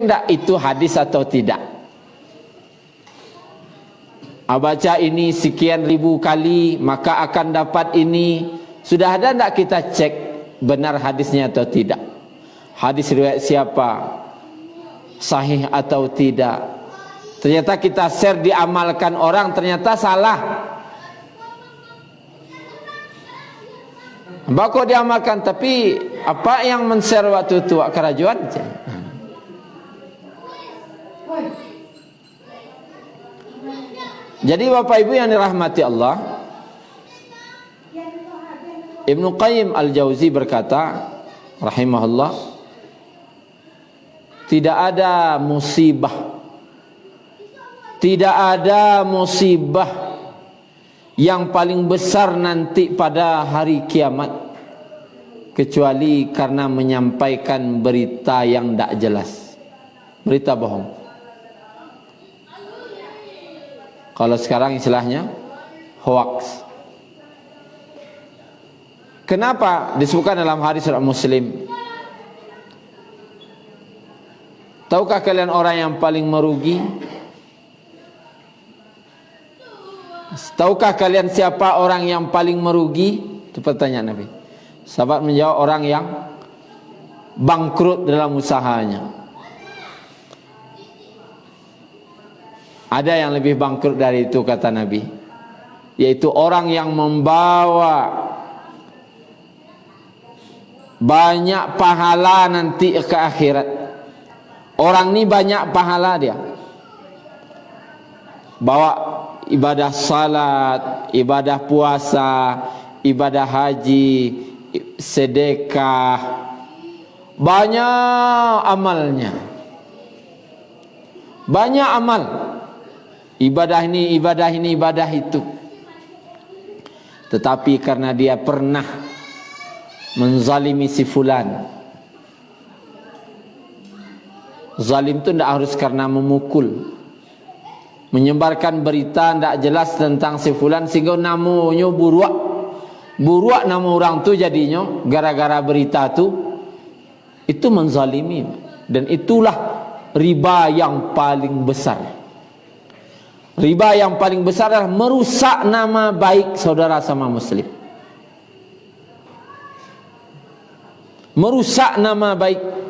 tidak itu hadis atau tidak. Baca ini sekian ribu kali maka akan dapat ini. Sudah ada tidak kita cek benar hadisnya atau tidak? Hadis riwayat siapa? Sahih atau tidak? Ternyata kita share diamalkan orang, ternyata salah. Bakal diamalkan, tapi apa yang men-share waktu itu kerajuan? Jadi Bapak Ibu yang dirahmati Allah, Ibnu Qayyim Al-Jauzi berkata rahimahullah, tidak ada musibah yang paling besar nanti pada hari kiamat kecuali karena menyampaikan berita yang tidak jelas, berita bohong. Kalau sekarang istilahnya hoax. Kenapa disebutkan dalam hadis riwayat Muslim? Tahukah kalian orang yang paling merugi? Tahukah kalian siapa orang yang paling merugi? Itu pertanyaan Nabi. Sahabat menjawab, orang yang bangkrut dalam usahanya. Ada yang lebih bangkrut dari itu kata Nabi, yaitu orang yang membawa banyak pahala nanti ke akhirat. Orang ini banyak pahala dia, bawa ibadah salat, ibadah puasa, ibadah haji, sedekah, banyak amalnya, banyak amal, ibadah ini, ibadah itu. Tetapi karena dia pernah menzalimi si fulan. Zalim itu tidak harus karena memukul, menyebarkan berita tidak jelas tentang si fulan sehingga namanya buruak nama orang tu jadinya gara-gara berita tu, itu menzalimi. Dan itulah riba yang paling besar. Riba yang paling besar adalah merusak nama baik saudara sama muslim, merusak nama baik.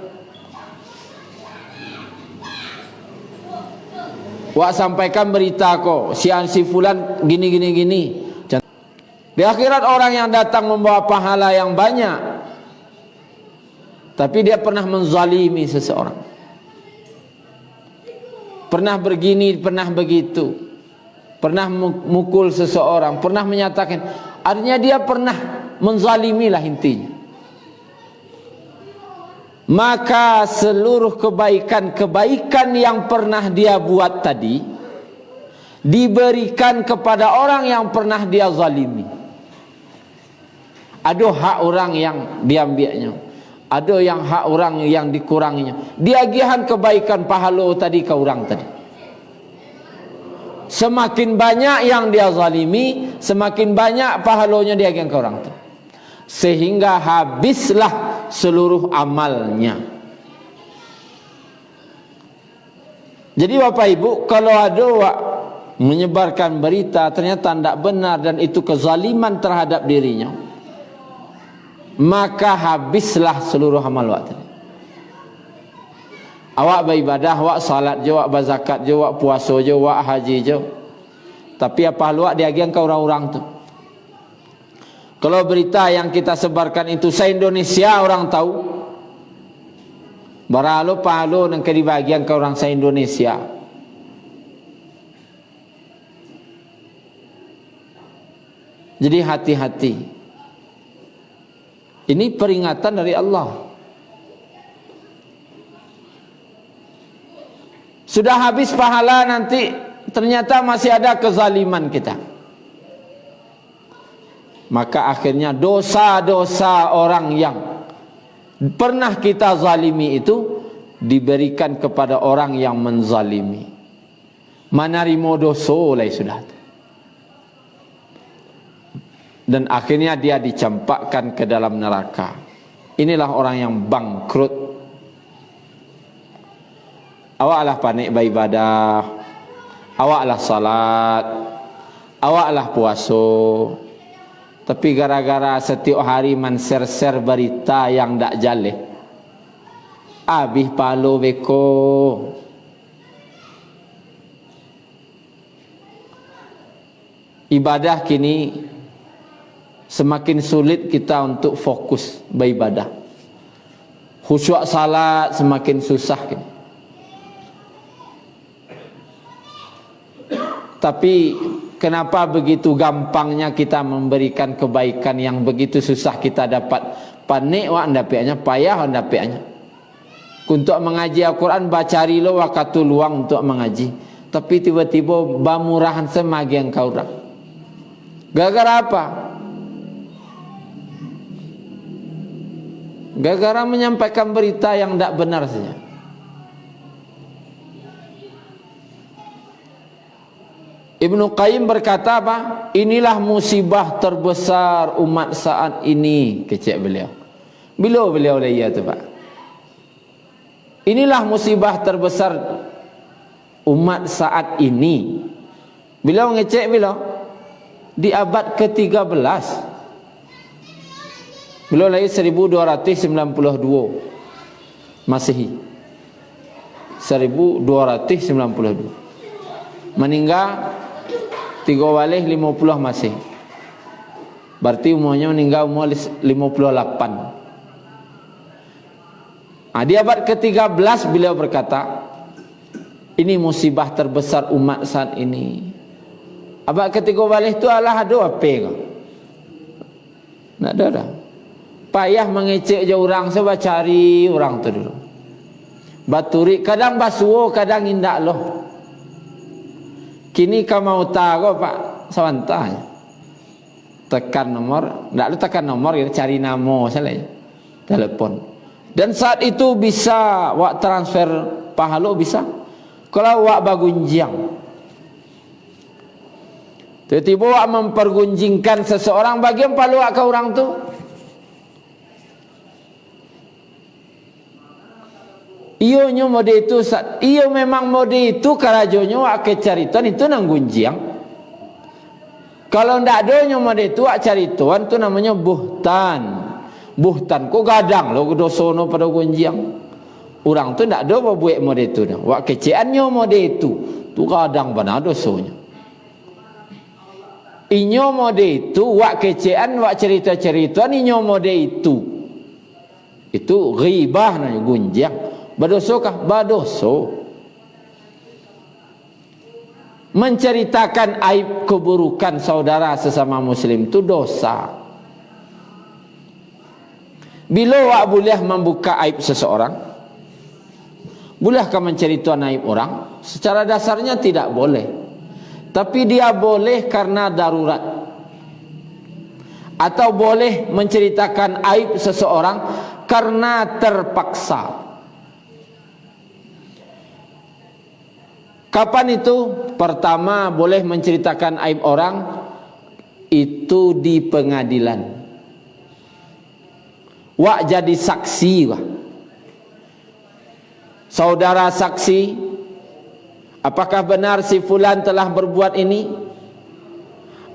Wak sampaikan berita kok si fulan gini. Di akhirat orang yang datang membawa pahala yang banyak, tapi dia pernah menzalimi seseorang, pernah begini, pernah begitu, pernah mukul seseorang, pernah menyatakan, artinya dia pernah menzalimi lah intinya. Maka seluruh kebaikan yang pernah dia buat tadi diberikan kepada orang yang pernah dia zalimi. Ada hak orang yang diambilnya, ada yang hak orang yang dikuranginya. Diagihan kebaikan pahala tadi ke orang tadi. Semakin banyak yang dia zalimi, semakin banyak pahalanya diagihan ke orang tadi, sehingga habislah seluruh amalnya. Jadi Bapak Ibu, kalau ada menyebarkan berita ternyata tidak benar dan itu kezaliman terhadap dirinya, maka habislah seluruh amal waktu. Awak beribadah, awak salat je, awak berzakat je, awak puasa je, awak haji je, tapi apa luak diagian ke orang-orang tu. Kalau berita yang kita sebarkan itu se-Indonesia orang tahu, baralo pahalo yang dibagian ke orang se-Indonesia. Jadi hati-hati. Ini peringatan dari Allah. Sudah habis pahala, nanti ternyata masih ada kezaliman kita. Maka akhirnya dosa-dosa orang yang pernah kita zalimi itu diberikan kepada orang yang menzalimi. Manarimo dosa oleh sudah. Dan akhirnya dia dicampakkan ke dalam neraka. Inilah orang yang bangkrut. Awaklah panik beribadah, awaklah salat, awaklah puasa. Tapi gara-gara setiap hari men-share berita yang tak jaleh, habis palo beko. Ibadah kini semakin sulit kita untuk fokus beribadah. Khusyuk salat semakin susah kini. Tapi kenapa begitu gampangnya kita memberikan kebaikan yang begitu susah kita dapat? Panik wak dapatnya, payah wak dapatnya. Untuk mengaji Al-Quran bacari lo waktu luang untuk mengaji. Tapi tiba-tiba bamurahan semagian kau orang. Gara-gara apa? Gara-gara menyampaikan berita yang tidak benar saja. Ibnu Qayyim berkata apa? Inilah musibah terbesar umat saat ini, kecek beliau. Beliau dia tu Pak. Inilah musibah terbesar umat saat ini. Beliau ngecek beliau di abad ke-13. Beliau lahir 1292 Masehi. 1292. Meninggal 3 50 Masehi. Berarti umurnya meninggal umur 58. Di abad ke-13 beliau berkata, ini musibah terbesar umat saat ini. Abad ke-13 itu adalah ada apa ke? Tak ada. Payah mengecek je orang, sebab cari orang tu dulu. Baturi kadang basuo, kadang indak loh. Kini kau mau tahu Pak Sawantanya. Tekan nomor, tak lu tekan nomor, cari nama salah. Telepon. Dan saat itu bisa wak transfer pahala bisa. Kalau wak bagunjang, tiba-tiba wak mempergunjingkan seseorang, bagian pahala wak ke orang tu. Iyo nyo mode itu, iyo memang mode itu karajonyo wak kecaritan itu nang gunjiang. Kalau ndak ada nyo mode itu wak carituan tu namanya buhtan. Buhtan ko gadang lo dosono pada gunjiang. Orang tu ndak ada buat mode itu dah. Wak keceannya mode itu tu gadang benar dosonya. Inyo mode itu wak kecean wak cerita-cerita inyo mode itu. Itu ghibah namanya gunjiang. Badosokah? Badoso. Menceritakan aib keburukan saudara sesama muslim itu dosa. Bila wak boleh membuka aib seseorang, bolehkah menceritakan aib orang? Secara dasarnya tidak boleh. Tapi dia boleh karena darurat. Atau boleh menceritakan aib seseorang karena terpaksa. Kapan itu? Pertama, boleh menceritakan aib orang itu di pengadilan. Wak jadi saksi wak. Saudara saksi, apakah benar si fulan telah berbuat ini?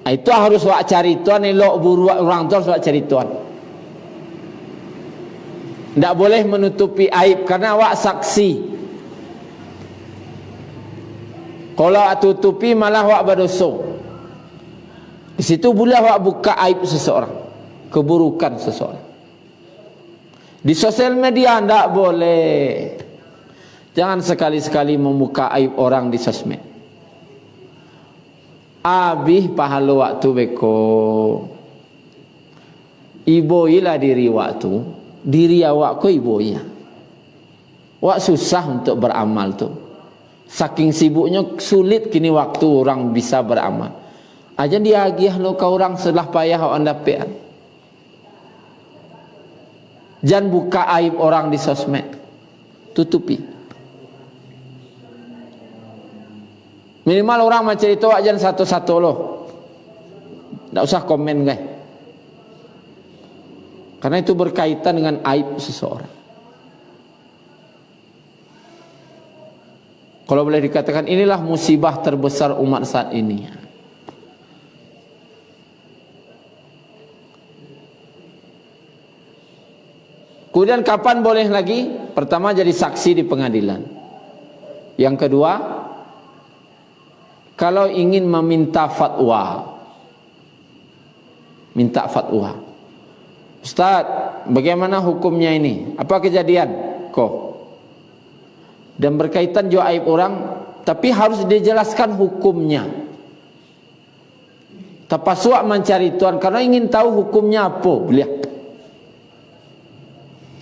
Itu harus wak cari tuan, elok buru orang tu harus wak cari tuan. Tak boleh menutupi aib karena wak saksi. Kalau tutupi malah wak berdosa. Di situ boleh wak buka aib seseorang, keburukan seseorang. Di sosial media tidak boleh. Jangan sekali-sekali membuka aib orang di sosmed. Habis pahala waktu beko. Iboilah diri waktu. Diri awak ko iboilah. Wak susah untuk beramal tu. Saking sibuknya sulit kini waktu orang bisa beramal. Aja dia agiah lo kau orang setelah payah orang dapat. Jangan buka aib orang di sosmed. Tutupi. Minimal orang macam itu aja satu-satu lo. Tak usah komen guys. Karena itu berkaitan dengan aib seseorang. Kalau boleh dikatakan inilah musibah terbesar umat saat ini. Kemudian kapan boleh lagi? Pertama jadi saksi di pengadilan. Yang kedua, kalau ingin meminta fatwa. Minta fatwa. Ustaz, bagaimana hukumnya ini? Apa kejadian? Dan berkaitan juga aib orang, tapi harus dijelaskan hukumnya. Tapaswa mencari Tuhan karena ingin tahu hukumnya apa, beliau.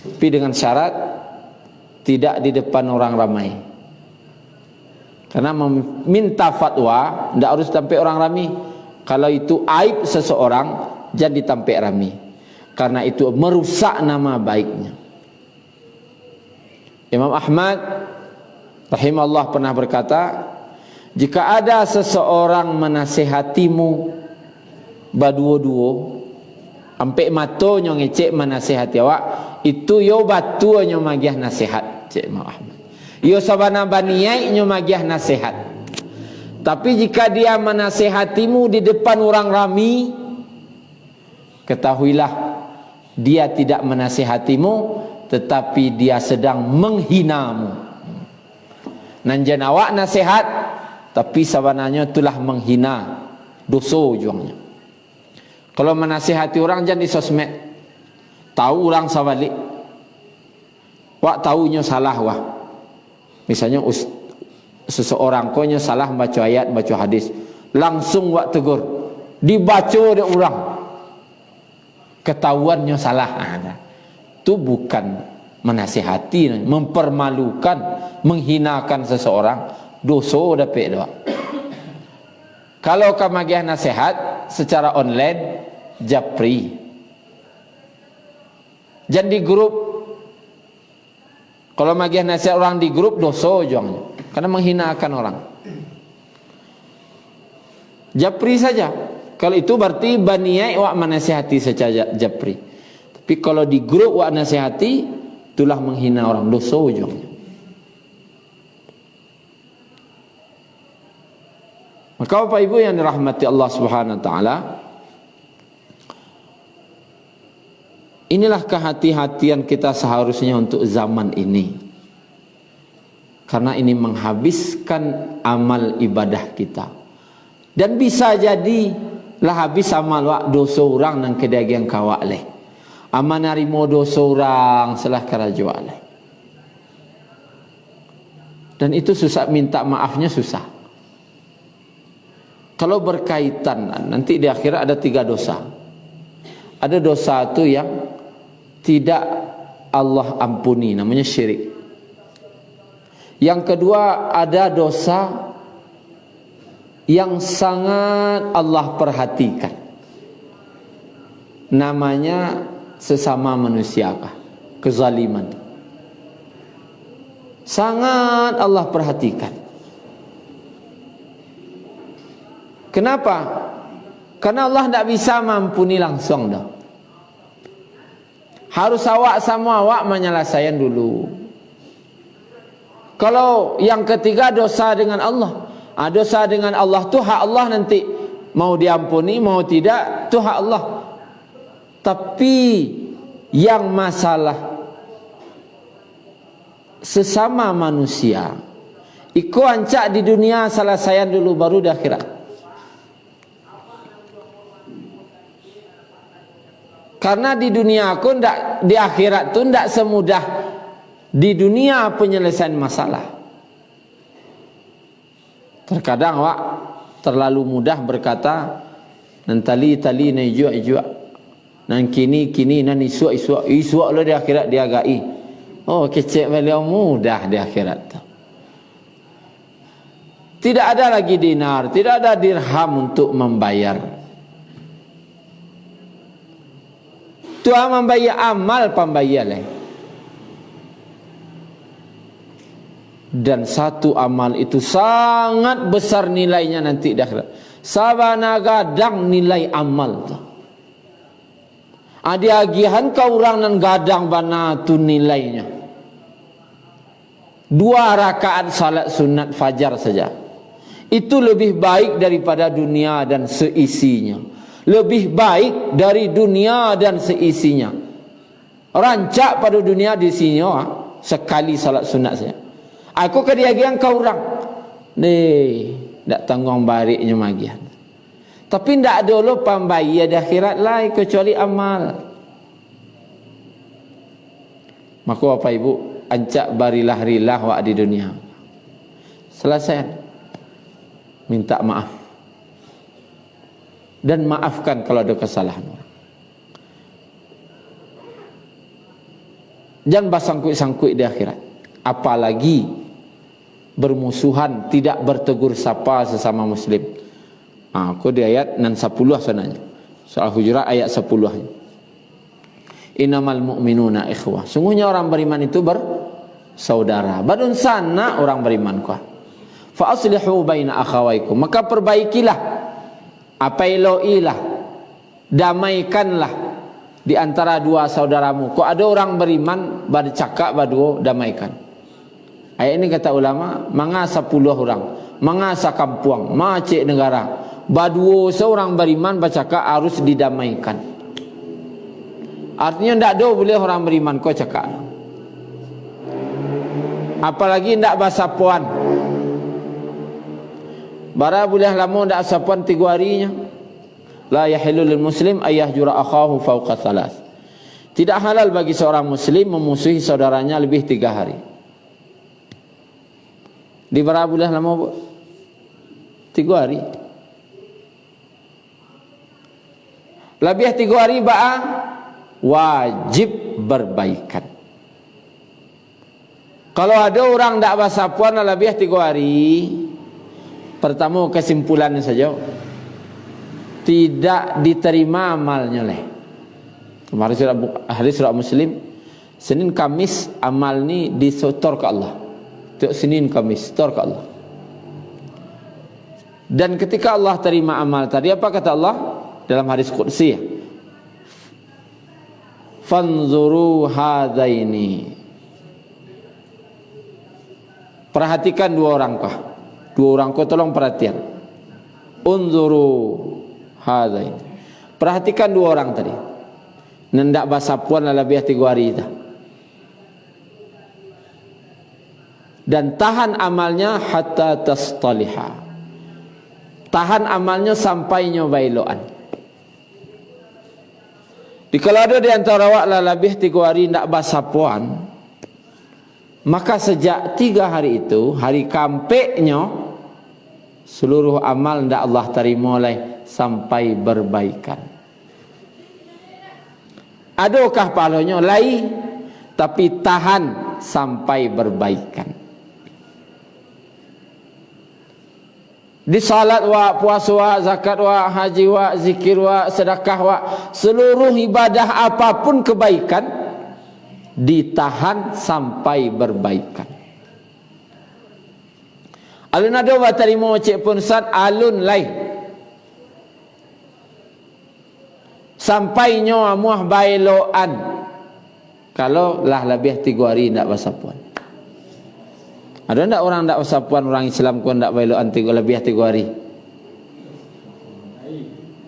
Tapi dengan syarat tidak di depan orang ramai. Karena meminta fatwa tidak harus sampai orang ramai. Kalau itu aib seseorang, jangan ditampai ramai. Karena itu merusak nama baiknya. Imam Ahmad rahimahullah pernah berkata, jika ada seseorang menasihatimu baduo-duo, ampe mato nyo ngecek menasihati awak, itu yo batu nyo magiah nasihat, cek Imam Ahmad. Yo sabana baniyai nyo magiah nasihat. Tapi jika dia menasihatimu di depan orang ramai, ketahuilah dia tidak menasihatimu, tetapi dia sedang menghinamu. Nanjan awak nasihat, tapi sebenarnya itulah menghina, dosa juangnya. Kalau menasihati orang jangan di sosmed, tahu orang sabalik, wak tahunya salah wah. Misalnya seseorang konya salah baca ayat, baca hadis, langsung wak tegur, dibaca oleh orang, ketahuannya salah. Itu bukan menasihati, mempermalukan, menghinakan seseorang, dosa dapat doa. Kalau kamu magiah nasihat secara online, japri. Jangan di grup. Kalau magiah nasihat orang di grup, dosa jangan. Karena menghinakan orang. Japri saja. Kalau itu berarti baniyai wak menasihati secara japri. Tapi kalau di grup wak nasihati, itulah menghina orang, dosa ujungnya. Maka Bapak Ibu yang dirahmati Allah Subhanahu wa taala, inilah kehati-hatian kita seharusnya untuk zaman ini. Karena ini menghabiskan amal ibadah kita. Dan bisa jadi lah habis amal wak dosa orang nang kedagian kawak leh. Amanarimo dosa orang salah karajual. Dan itu susah, minta maafnya susah. Kalau berkaitan nanti di akhirat ada 3 dosa. Ada dosa itu yang tidak Allah ampuni, namanya syirik. Yang kedua ada dosa yang sangat Allah perhatikan, namanya sesama manusia, kezaliman. Sangat Allah perhatikan. Kenapa? Karena Allah tidak bisa mampuni langsung dah. Harus awak sama awak menyelesaikan dulu. Kalau yang ketiga dosa dengan Allah. Dosa dengan Allah itu hak Allah, nanti mau diampuni mau tidak itu hak Allah. Tapi yang masalah sesama manusia, iku ancak di dunia selesaian dulu baru di akhirat. Karena di dunia aku ndak, di akhirat tu ndak semudah di dunia penyelesaian masalah. Terkadang wak terlalu mudah berkata nantali tali na ijua nan kini nan isu lo di akhirat dia gai. Oh kecek beliau mudah di akhirat. Tidak ada lagi dinar, tidak ada dirham untuk membayar. Tuhan membayar amal pembayar lah. Dan satu amal itu sangat besar nilainya nanti di akhirat. Sabana gadang nilai amal tu. Ada agihan kau orang nan gadang bana tu nilainya. 2 rakaat salat sunat fajar saja, itu lebih baik daripada dunia dan seisinya. Lebih baik dari dunia dan seisinya. Rancak pada dunia di sini sekali salat sunat saja. Aku kediagian kau orang. Tak tanggung bariknya magian. Tapi tak ada lo pembayar di akhirat lain kecuali amal. Maka apa ibu, ancak barilah rilah wak di dunia. Selesai. Minta maaf. Dan maafkan kalau ada kesalahan. Jangan bersangkut-sangkut di akhirat. Apalagi bermusuhan, tidak bertegur sapa sesama muslim. Aku di ayat 10 sananya. Surah Hujurat ayat 10. Innamal mu'minuna ikhwah. Sungguhnya orang beriman itu bersaudara. Badun sana orang beriman kuah. Fa aslihu baina akhawaikum. Maka perbaikilah, apailoilah, damaikanlah di antara 2 saudaramu. Kok ada orang beriman bercakap berdua, damaikan. Ayat ini kata ulama, mangasa 10 orang, mangasa kampung, macik negara, berdua seorang beriman bercakap harus didamaikan. Artinya tidak ada boleh orang beriman kau cakap. Apalagi tidak basapuan. Bara boleh lama tidak sapuan 3 harinya. La yahilu lil muslim ayyahjura akhahu fawqa 3. Tidak halal bagi seorang muslim memusuhi saudaranya lebih 3 hari. Di bara boleh lama 3 hari. Lebih 3 hari wajib berbaikan. Kalau ada orang tak basapuan lebih 3 hari, pertama kesimpulannya saja, tidak diterima amalnya leh. Kemarin hari surah Muslim, Senin Kamis amal ni disetor ke Allah. Tiap Senin Kamis setor ke Allah. Dan ketika Allah terima amal tadi, apa kata Allah dalam hadis qudsi? Fanzuru hadaini. Perhatikan 2 orang kah? 2 orang kau tolong perhatian. Unzuru hadaini. Perhatikan 2 orang tadi. Nendak basapuan lebih 3 hari dah. Dan tahan amalnya hatta tastaliha. Tahan amalnya sampai nyobailoan. Kalau ada di antara awak lebih 3 hari tidak basapuan, maka sejak 3 hari itu, hari kampeknya, seluruh amal tidak Allah terima sampai berbaikan. Adakah pahalanya? Lain, tapi tahan sampai berbaikan. Di salat wa, puasa wa, zakat wa, haji wa, zikir wa, sedekah wa, seluruh ibadah apapun kebaikan ditahan sampai berbaikan. Alun ada wa terima cik pun sat alun lain. Sampai nyo amuah bailoan. Kalau lah lebih 3 hari tidak basapuan. Ada tak orang tak basapuan orang Islam ku tak bailoan lebih 3 hari?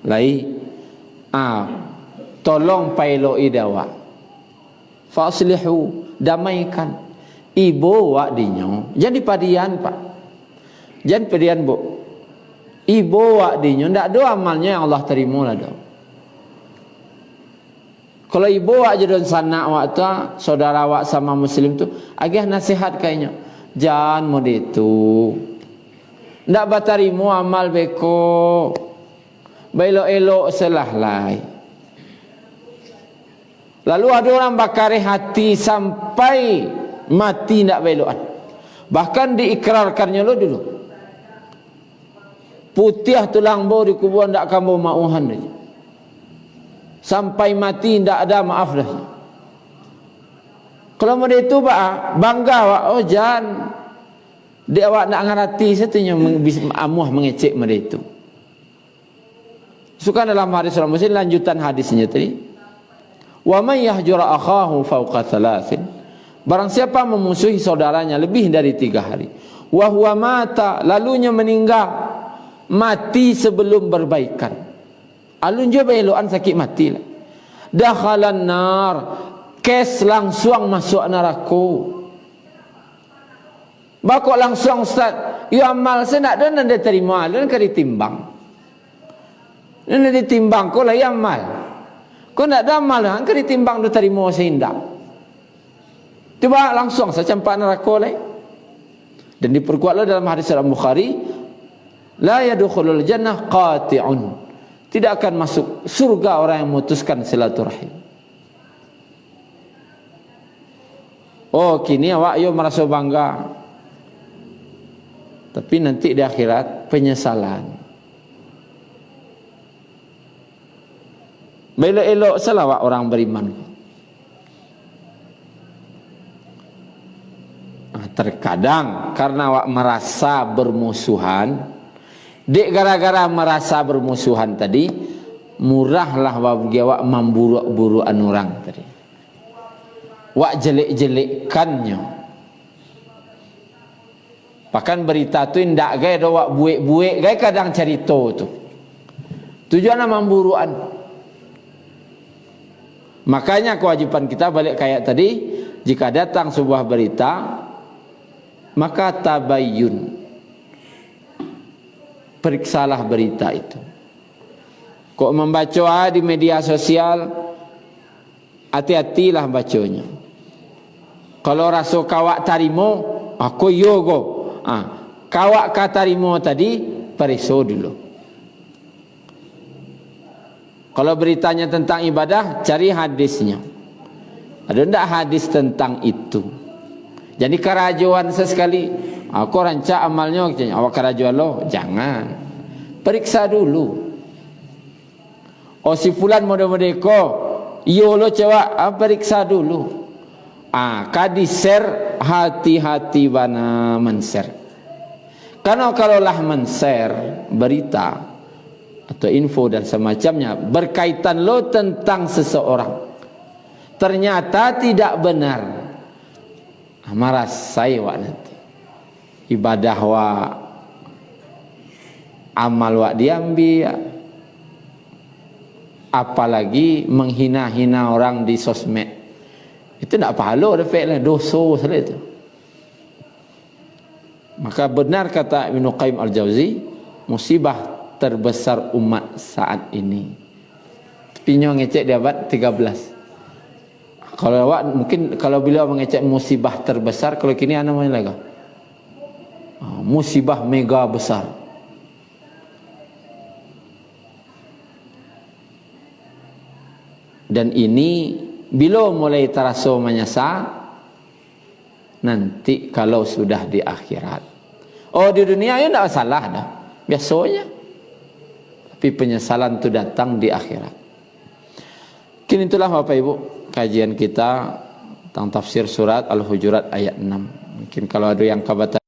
Lai. Tolong pailoi dawa. Faslihu, damaikan. Ibu wak dinyo, jadi padian pak. Jangan padian bu. Ibu wak dinyo ndak ada amalnya yang Allah terima lah dah. Kalau ibu wak jadi sanak wak tu, saudara wak sama muslim tu, agak nasihat kayaknya. Jangan mau itu. Ndak batarimu amal beko. Bailo-elo selah lai. Lalu ada orang bakari hati sampai mati ndak bailoan. Bahkan diikrarkannya lo dulu. Putih tulang bau di kuburan ndak kamu mauhan dia. Sampai mati ndak ada maaf dah. Kalau mereka itu bangga wak, oh jangan dia awak nak ngerti satunya amuah mengecek mereka itu. Suka dalam hadis surah Muslim lanjutan hadisnya tadi. Wa may yahjura akhahu fawqa 3. Barang siapa memusuhi saudaranya lebih dari 3 hari, wa huwa mata, lalunya meninggal, mati sebelum berbaikan, alun je beloan sakit mati lah, dakhalan nar, kes langsung masuk neraka. Bakok langsung ustaz, ya amal senak dan anda terima dan kau ditimbang. Dan ditimbang kau lah ya amal. Kau nak ada amal kan kau ditimbang dan terima seindak. Tiba langsung saya campak neraka lah. Dan diperkuatlah dalam hadis Al-Bukhari, la yadkhulul jannah qati'un, tidak akan masuk surga orang yang memutuskan silaturahim. Oh, kini awak yo merasa bangga. Tapi nanti di akhirat penyesalan. Elok-elok selawat orang beriman. Terkadang karena awak merasa bermusuhan, dek gara-gara merasa bermusuhan tadi, murahlah bagi awak memburuk-burukan orang tadi. Wak jelek-jelekkannya. Bahkan berita tu indak gaya do wak buik-buik gaya kadang cerita tu. Tujuannya memburukan. Makanya kewajiban kita balik kayak tadi, jika datang sebuah berita, maka tabayyun, periksalah berita itu. Kok membaca di media sosial, hati-hatilah bacanya. Kalau rasa kawak tarimo, aku yogo. Kawak katarimo tadi, periksa dulu. Kalau beritanya tentang ibadah, cari hadisnya. Ada tidak hadis tentang itu? Jadi kerajuan sesekali, aku rancak amalnya, awak kerajuan lo, jangan. Periksa dulu. Oh si fulan mode-modeko, iyo lo cewek, periksa dulu. Kadi share, hati-hati bana men-share. Karena kalaulah men-share berita atau info dan semacamnya berkaitan lo tentang seseorang, ternyata tidak benar, marasai wak nanti ibadah wak, amal wak diambil, apalagi menghina-hina orang di sosmed. Itu tidak pahala efek lah, dosa salah itu. Maka benar kata Ibnu Qayyim Al-Jauzi, musibah terbesar umat saat ini. Pinyo ngecek di abad 13. Kalau awak mungkin kalau beliau mengecek musibah terbesar, kalau kini ana mana lagi? Musibah mega besar. Dan ini bila mulai terasa menyesal, nanti kalau sudah di akhirat. Oh di dunia ya tidak salah dah, biasanya. Tapi penyesalan itu datang di akhirat. Kini itulah Bapak Ibu kajian kita tentang tafsir surat Al-Hujurat ayat 6. Mungkin kalau ada yang kabatan